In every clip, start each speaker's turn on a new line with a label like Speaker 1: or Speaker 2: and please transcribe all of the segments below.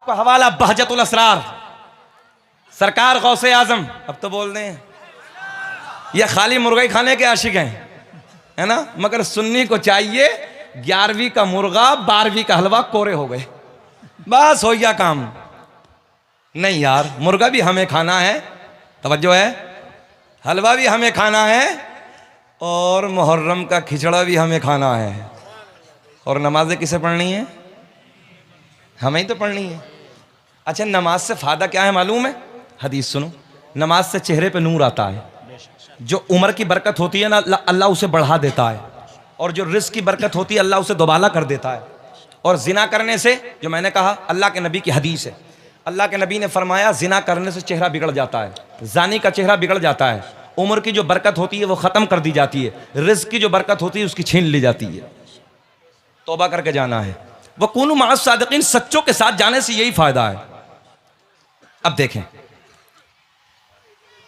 Speaker 1: का हवाला बहजतुल असरार सरकार गौसे आजम। अब तो बोल दें ये खाली मुर्गा ही खाने के आशिक हैं, है ना, मगर सुन्नी को चाहिए 11वीं का मुर्गा 12वीं का हलवा कोरे हो गए, बस हो गया काम। नहीं यार, मुर्गा भी हमें खाना है, तवज्जो है, हलवा भी हमें खाना है और मुहर्रम का खिचड़ा भी हमें खाना है। और नमाजें किसे पढ़नी है? हमें ही तो पढ़नी है। अच्छा, नमाज से फ़ायदा क्या है मालूम है? हदीस सुनो, नमाज से चेहरे पे नूर आता है, जो उम्र की बरकत होती है ना अल्लाह उसे बढ़ा देता है, और जो रिस्क की बरकत होती है अल्लाह उसे दोबाला कर देता है। और जिना करने से, जो मैंने कहा अल्लाह के नबी की हदीस है, अल्लाह के नबी ने फरमाया जिना करने से चेहरा बिगड़ जाता है, जानी का चेहरा बिगड़ जाता है, उम्र की जो बरकत होती है वो ख़त्म कर दी जाती है, रिस्क की जो बरकत होती है उसकी छीन ली जाती है। तौबा करके जाना है। वकूनु मअस सादिकीन, सच्चों के साथ जाने से यही फायदा है। अब देखें,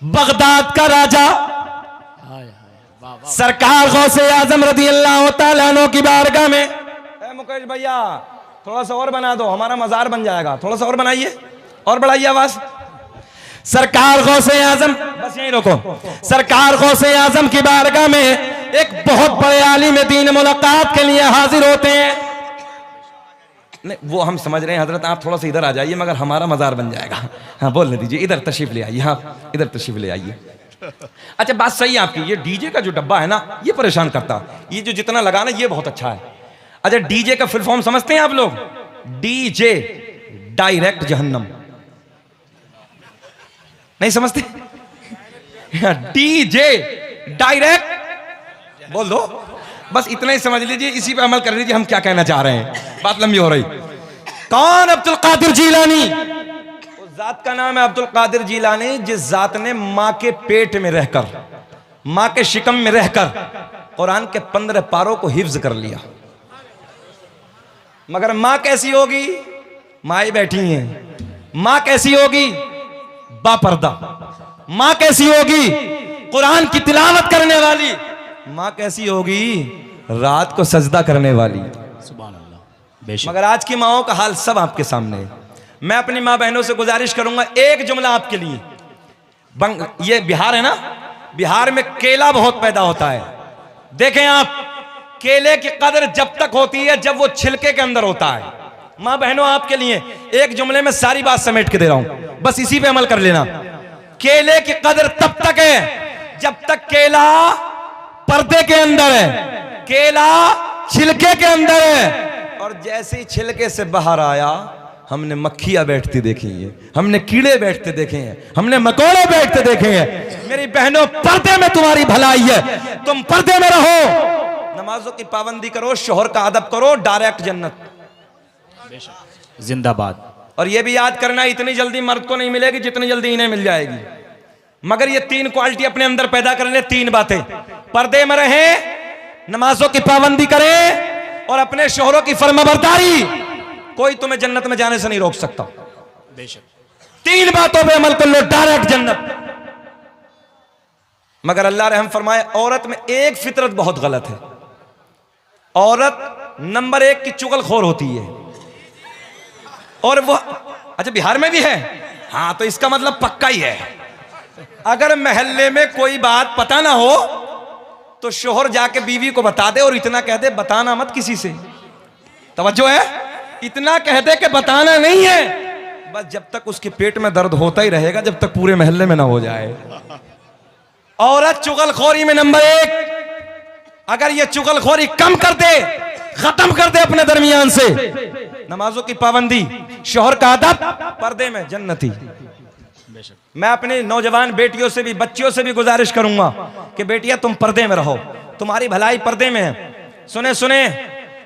Speaker 1: बगदाद का राजा सरकार गौसे आजम रज़ियल्लाहु तआला अन्हु की बारगाह में, मुकेश भैया थोड़ा सा और बना दो, हमारा मजार बन जाएगा, थोड़ा सा और बनाइए और बढ़ाइए आवाज। सरकार गौसे आजम, बस यहीं रोको, सरकार गौसे आजम की बारगाह में एक बहुत बड़े आलिम दीन मुलाकात के लिए हाजिर होते हैं। नहीं वो हम समझ रहे हैं हजरत, आप थोड़ा सा इधर आ जाइए, मगर हमारा मजार बन जाएगा। हाँ बोलने दीजिए, इधर तशरीफ ले आइए, हाँ इधर तशरीफ ले आइए। अच्छा बात सही है आपकी, ये डीजे का जो डब्बा है ना ये परेशान करता, ये जो जितना लगाना ये बहुत अच्छा है। अच्छा डीजे का फुल फॉर्म समझते हैं आप लोग? डीजे डायरेक्ट जहन्नम, नहीं समझते? डीजे डायरेक्ट बोल दो, बस इतना ही समझ लीजिए, इसी पे अमल कर लीजिए हम क्या कहना चाह रहे हैं, बात लंबी हो रही। कौन? अब्दुल कादिर जीलानी, उस जात का नाम है अब्दुल कादिर जीलानी, जिस जात ने मां के पेट में रहकर, मां के शिकम में रहकर कुरान के 15 पारों को हिफ्ज कर लिया। मगर मां कैसी होगी? माँ बैठी हैं, मां कैसी होगी? बापर्दा। मां कैसी होगी? कुरान की तिलावत करने वाली। मां कैसी होगी? रात को सजदा करने वाली। सुभान अल्लाह। मगर आज की माओं का हाल सब आपके सामने है। मैं अपनी मां बहनों से गुजारिश करूंगा, एक जुमला आपके लिए। ये बिहार है ना, बिहार में केला बहुत पैदा होता है। देखें आप, केले की कदर जब तक होती है जब वो छिलके के अंदर होता है। मां बहनों आपके लिए एक जुमले में सारी बात समेट के दे रहा हूं, बस इसी पे अमल कर लेना। केले की कदर तब तक है जब तक केला पर्दे के अंदर है, केला छिलके के अंदर है, और जैसे ही छिलके से बाहर आया हमने मक्खियां बैठती देखी है, हमने कीड़े बैठते देखे हैं, हमने मकोड़े बैठते देखे हैं। मेरी बहनों, पर्दे में तुम्हारी भलाई है, तुम पर्दे में रहो, नमाजों की पाबंदी करो, शोहर का अदब करो, डायरेक्ट जन्नत
Speaker 2: जिंदाबाद।
Speaker 1: और ये भी याद करना, इतनी जल्दी मर्द को नहीं मिलेगी जितनी जल्दी इन्हें मिल जाएगी, मगर ये 3 क्वालिटी अपने अंदर पैदा कर ले। 3 बातें, पर्दे में रहे, नमाजों की पाबंदी करे और अपने शोहरों की फर्माबरदारी। कोई तुम्हें जन्नत में जाने से नहीं रोक सकता। बेशक 3 बातों पे अमल कर लो, डायरेक्ट जन्नत। मगर अल्लाह रहम फरमाए, औरत में एक फितरत बहुत गलत है। औरत नंबर 1 की चुगलखोर होती है, और वो अच्छा बिहार में भी है, हाँ तो इसका मतलब पक्का ही है। अगर मोहल्ले में कोई बात पता ना हो तो शोहर जाके बीवी को बता दे, और इतना कह दे बताना मत किसी से। तवज्जो है, इतना कह दे कि बताना नहीं है, बस जब तक उसके पेट में दर्द होता ही रहेगा, जब तक पूरे मोहल्ले में ना हो जाए। औरत चुगलखोरी में नंबर 1, अगर ये चुगलखोरी कम कर दे, खत्म कर दे अपने दरमियान से, नमाजों की पाबंदी, शोहर का अदब, पर्दे में जन्नती। मैं अपनी नौजवान बेटियों से भी, बच्चियों से भी गुजारिश करूंगा कि बेटियां तुम पर्दे में रहो, तुम्हारी भलाई पर्दे में है। सुने सुने,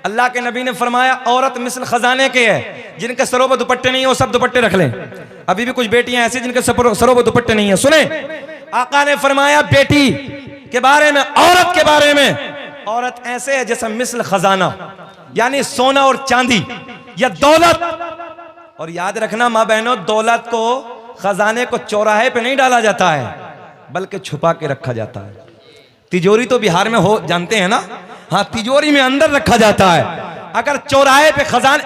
Speaker 1: अल्लाह के नबी ने फरमाया औरत मिसल खजाने के है, जिनके सरों पर दुपट्टे नहीं है वो सब दुपट्टे रख लें। अभी भी कुछ बेटियां ऐसी जिनके सरों पर दुपट्टे नहीं है। सुने, आका ने फरमाया बेटी के बारे में, औरत के बारे में, औरत ऐसे है जैसे मिसल खजाना, यानी सोना और चांदी या दौलत। और याद रखना मां बहनों, दौलत को, खजाने को चौराहे पे नहीं डाला जाता है, बल्कि छुपा के रखा जाता है। तिजोरी तो बिहार में हो जानते हैं ना, हाँ तिजोरी में अंदर रखा जाता है। अगर चौराहे पे खजाने,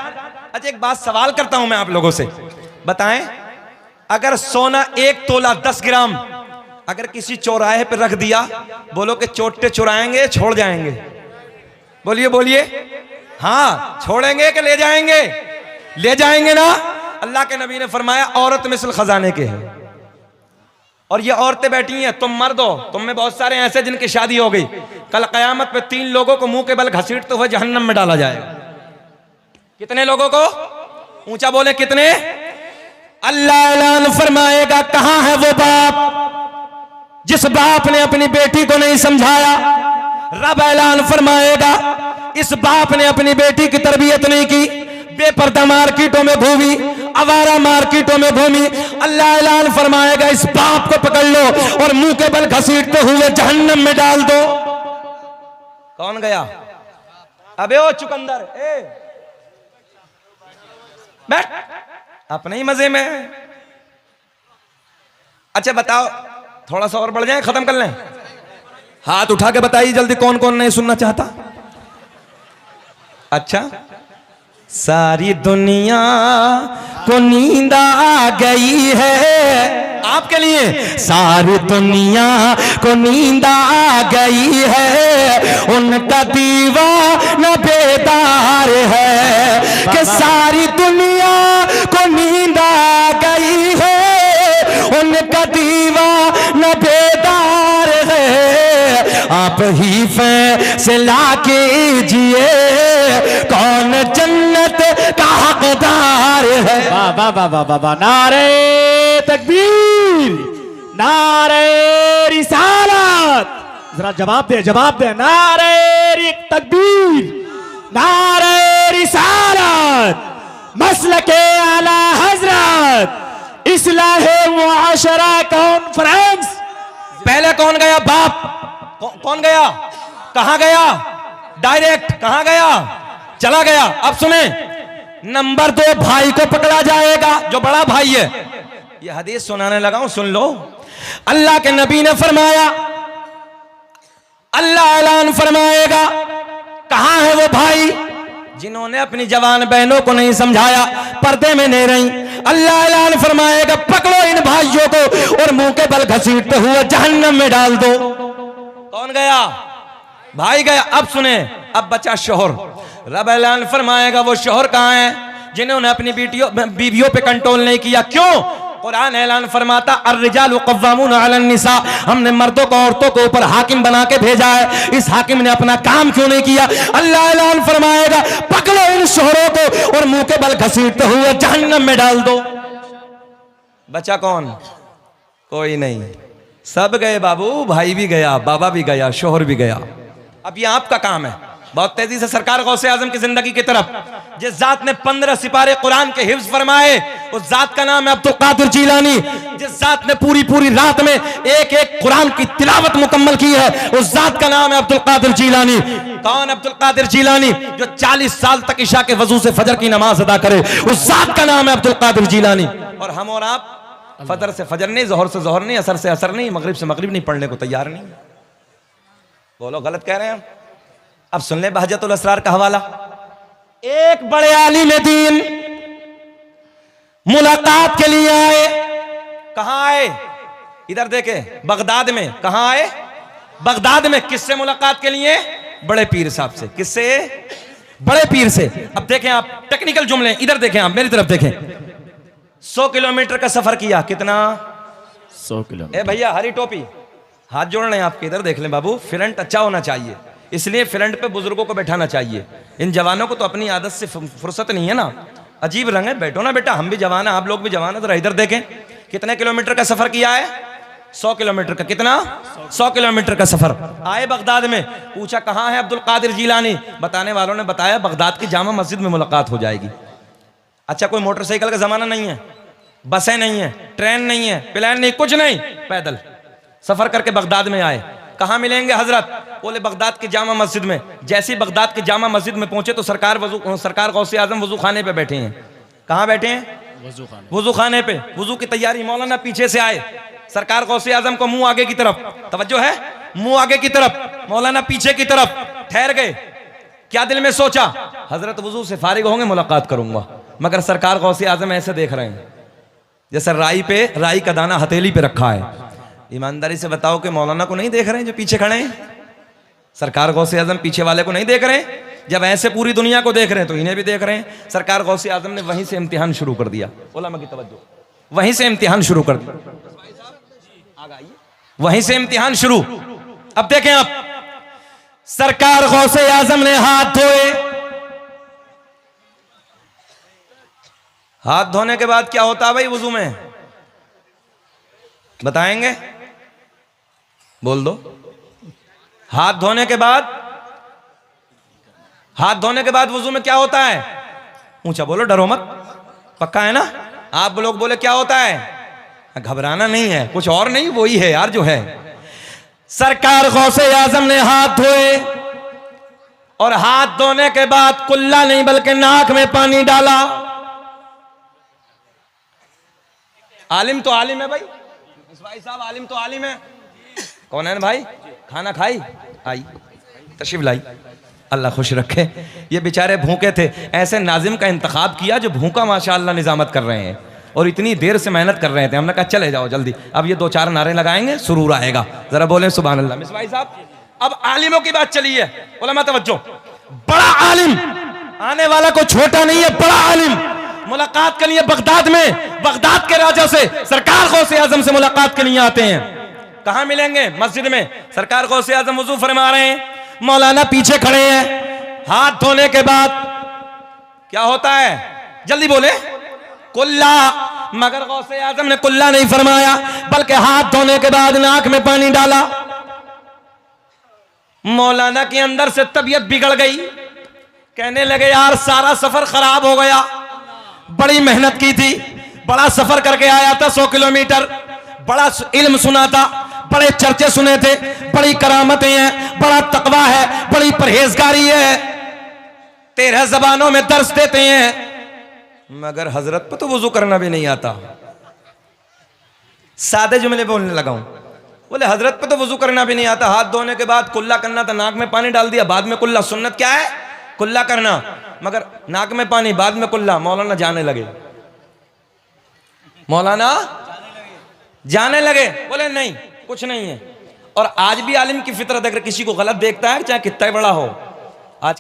Speaker 1: अच्छा एक बात सवाल करता हूं मैं आप लोगों से, बताएं अगर सोना 1 तोला 10 ग्राम अगर किसी चौराहे पे रख दिया, बोलो कि चोटे चुराएंगे छोड़ जाएंगे? बोलिए बोलिए, हाँ छोड़ेंगे कि ले जाएंगे? ले जाएंगे ना। अल्लाह के नबी ने फरमाया औरत मिसल खजाने के है। और ये औरतें बैठी हैं, तुम मर्द हो, तुम में बहुत सारे ऐसे जिनकी शादी हो गई, कल कयामत पे 3 लोगों को मुंह के बल घसीटते हुए जहन्नम में डाला जाएगा। कितने लोगों को? ऊंचा बोले कितने? अल्लाह ऐलान फरमाएगा कहां है वो बाप जिस बाप ने अपनी बेटी को नहीं समझाया। रब ऐलान फरमाएगा इस बाप ने अपनी बेटी की तरबियत नहीं की, बेपर्दा मार्केटों में घूमी, आवारा मार्केटों में घूमी। अल्लाह ऐलान फरमाएगा इस बाप को पकड़ लो और मुंह के बल घसीटते हुए जहन्नम में डाल दो। कौन गया? अबे ओ चुकंदर, बैठ, अपने ही मजे में। अच्छा बताओ, थोड़ा सा और बढ़ जाए, खत्म कर लें? हाथ उठा के बताइए जल्दी, कौन कौन नहीं सुनना चाहता? अच्छा, सारी दुनिया को नींद आ गई है आपके लिए, सारी दुनिया को नींद आ गई है, उनका दीवाना बेदार है कि सारी दुनिया को नींद आ गई है, उनका दीवाना बेदार है। आप ही फैसला कीजिए कौन जन्नत का हकदार है।
Speaker 2: वाह वाह वाह वाह वाह, नारे तकबीर, नारे रिसालत। जरा जवाब दे, नारे तकबीर, नारे रिसालत, मसलके आला हजरत, इस्लाहे मुआशरा कॉन्फ्रेंस।
Speaker 1: पहले कौन गया? बाप। कौन गया? कहां गया? डायरेक्ट कहां गया? चला गया। अब सुने, नंबर 2 भाई को पकड़ा जाएगा, जो बड़ा भाई है। यह हदीस सुनाने लगा हूं, सुन लो। अल्लाह के नबी ने फरमाया, अल्लाह ऐलान फरमाएगा कहां है वो भाई जिन्होंने अपनी जवान बहनों को नहीं समझाया, पर्दे में नहीं रही। अल्लाह ऐलान फरमाएगा पकड़ो इन भाइयों को और मुंह के बल घसीटते हुए जहन्नम में डाल दो। कौन गया? भाई गया। अब सुने, अब बचा शोहर। रब ऐलान फरमाएगा वो शोहर कहां है जिन्होंने अपनी बीवियों पे कंट्रोल नहीं किया। क्यों? कुरान ऐलान फरमाता अर्रिजालु क़व्वामून अलन निसा, हमने मर्दों को औरतों के ऊपर हाकिम बना के भेजा है, इस हाकिम ने अपना काम क्यों नहीं किया? अल्लाह ऐलान फरमाएगा पकड़ो इन शोहरों को और मुंह के बल घसीटते हुए जहन्नम में डाल दो। बचा कौन? कोई नहीं, सब गए बाबू, भाई भी गया, बाबा भी गया, शोहर भी गया। अब ये आपका काम है। बहुत तेजी से सरकार गौसे आजम की जिंदगी की तरफ, जिस जात ने 15 सिपारे कुरान के हिफ्ज फरमाए, उस जात का नाम है अब्दुल कादिर जीलानी। जिस जात ने पूरी रात में एक कुरान की तिलावत मुकम्मल की है, उस जात का नाम है अब्दुल कादिर जीलानी। कौन अब्दुल कादिर जीलानी? जो 40 साल तक इशा के वजू से फजर की नमाज अदा करे, उस जात का नाम है अब्दुल कादिर जीलानी। और हम और आप फजर से फजर नहीं, जोहर से जोहर नहीं, असर से असर नहीं, मगरिब से मगरिब नहीं पढ़ने को तैयार नहीं। बोलो गलत कह रहे हैं हम? अब सुन ले बहजतुल असरार का हवाला। एक बड़े आलिम दीन मुलाकात के लिए आए। कहां आए? इधर देखे, बगदाद में। कहां आए? बगदाद में। किससे मुलाकात के लिए? बड़े पीर साहब से। किससे? बड़े पीर से। अब देखें आप टेक्निकल जुमले, इधर देखें आप, मेरी तरफ देखें। 100 किलोमीटर का सफर किया। कितना?
Speaker 2: 100 किलोमीटर।
Speaker 1: ए भैया हरी टोपी, हाथ जोड़ रहे हैं आपके, इधर देख लें बाबू। फ्रंट अच्छा होना चाहिए, इसलिए फ्रंट पे बुजुर्गों को बैठाना चाहिए। इन जवानों को तो अपनी आदत से फुर्सत नहीं है ना, अजीब रंग है। बैठो ना बेटा, हम भी जवान हैं, आप लोग भी जवान हैं। जरा इधर देखें, कितने किलोमीटर का सफर किया है? 100 किलोमीटर का। कितना? 100 किलोमीटर का सफर। आए बगदाद में, पूछा कहां है अब्दुल कादिर जीलानी? बताने वालों ने बताया बगदाद की जामा मस्जिद में मुलाकात हो जाएगी। अच्छा, कोई मोटरसाइकिल का जमाना नहीं है, बसें नहीं है, ट्रेन नहीं है, प्लेन नहीं, कुछ नहीं, पैदल सफर करके बगदाद में आए। कहां मिलेंगे हजरत? बोले बगदाद की जामा मस्जिद में। जैसे ही बगदाद की जामा मस्जिद में पहुंचे तो सरकार गौसे आजम वजू खाने पे बैठे हैं। कहां बैठे हैं? वजू खाने पे। वजू की तैयारी, मौलाना पीछे से आए। सरकार गौसे आजम को मुंह आगे की तरफ, तवज्जो है, मुंह आगे की तरफ, मौलाना पीछे की तरफ। ठहर गए। क्या दिल में सोचा? हजरत वजू से फारिग होंगे, मुलाकात करूंगा। मगर सरकार गौसे आजम ऐसे देख रहे हैं जैसे राई का दाना हथेली पे रखा है। ईमानदारी से बताओ कि मौलाना को नहीं देख रहे हैं जो पीछे खड़े हैं? सरकार गौसे आजम पीछे वाले को नहीं देख रहे हैं? जब ऐसे पूरी दुनिया को देख रहे हैं तो इन्हें भी देख रहे हैं। सरकार गौसे आजम ने वहीं से इम्तिहान शुरू कर दिया। उलमा की तवज्जो, वहीं से इम्तिहान शुरू कर दिया, वहीं से इम्तिहान शुरू। अब देखें आप, सरकार गौसे आजम ने हाथ धोए। हाथ धोने के बाद क्या होता है भाई वुजू में? बताएंगे? बोल दो। हाथ धोने के बाद वुजू में क्या होता है? ऊंचा बोलो, डरो मत, पक्का है ना? आप लोग बोले क्या होता है? घबराना नहीं है, कुछ और नहीं, वही है यार जो है। सरकार गौसे आजम ने हाथ धोए और हाथ धोने के बाद कुल्ला नहीं बल्कि नाक में पानी डाला। आलिम तो आलिम है भाई, भाई साहब आलिम तो आलिम है। कौन है भाई? खाना खाई? आई तशरीफ लाई, अल्लाह खुश रखे। ये बेचारे भूखे थे, ऐसे नाजिम का इंतखाब किया जो भूखा माशाअल्लाह निजामत कर रहे हैं और इतनी देर से मेहनत कर रहे थे। हमने कहा चले जाओ जल्दी, अब ये 2-4 नारे लगाएंगे, सुरूर आएगा। जरा बोले सुभान अल्लाह। मिस भाई साहब, अब आलिमों की बात चली है। उलमा तवज्जो, बड़ा आलिम आने वाला को छोटा नहीं है, बड़ा आलिम मुलाकात के लिए बगदाद में, बगदाद के राजा से, सरकार गौसे आजम से मुलाकात के लिए आते हैं। कहां मिलेंगे? मस्जिद में। सरकार गौसे आजम वुजू फरमा रहे हैं, मौलाना पीछे खड़े हैं। हाथ धोने के बाद क्या होता है? जल्दी बोले। कुल्ला। मगर गौसे आजम ने कुल्ला नहीं फरमाया बल्कि हाथ धोने के बाद नाक में पानी डाला। मौलाना के अंदर से तबीयत बिगड़ गई, कहने लगे यार सारा सफर खराब हो गया, बड़ी मेहनत की थी, बड़ा सफर करके आया था 100 किलोमीटर, बड़ा इल्म सुना था, बड़े चर्चे सुने थे, बड़ी करामतें हैं, बड़ा तकवा है, बड़ी परहेजगारी है, 13 जबानों में दर्स देते हैं, मगर हजरत पे तो वुजू करना भी नहीं आता। सादे जुमले बोलने लगा हूं। बोले हजरत पे तो वुजू करना भी नहीं आता, हाथ धोने के बाद कुल्ला करना था, नाक में पानी डाल दिया, बाद में कुल्ला। सुन्नत क्या है? कुल्ला करना, मगर नाक में पानी, बाद में कुल्ला। मौलाना जाने लगे, मौलाना जाने लगे। बोले नहीं कुछ नहीं है। और आज भी आलिम की फितरत, अगर किसी को गलत देखता है चाहे कितना बड़ा हो,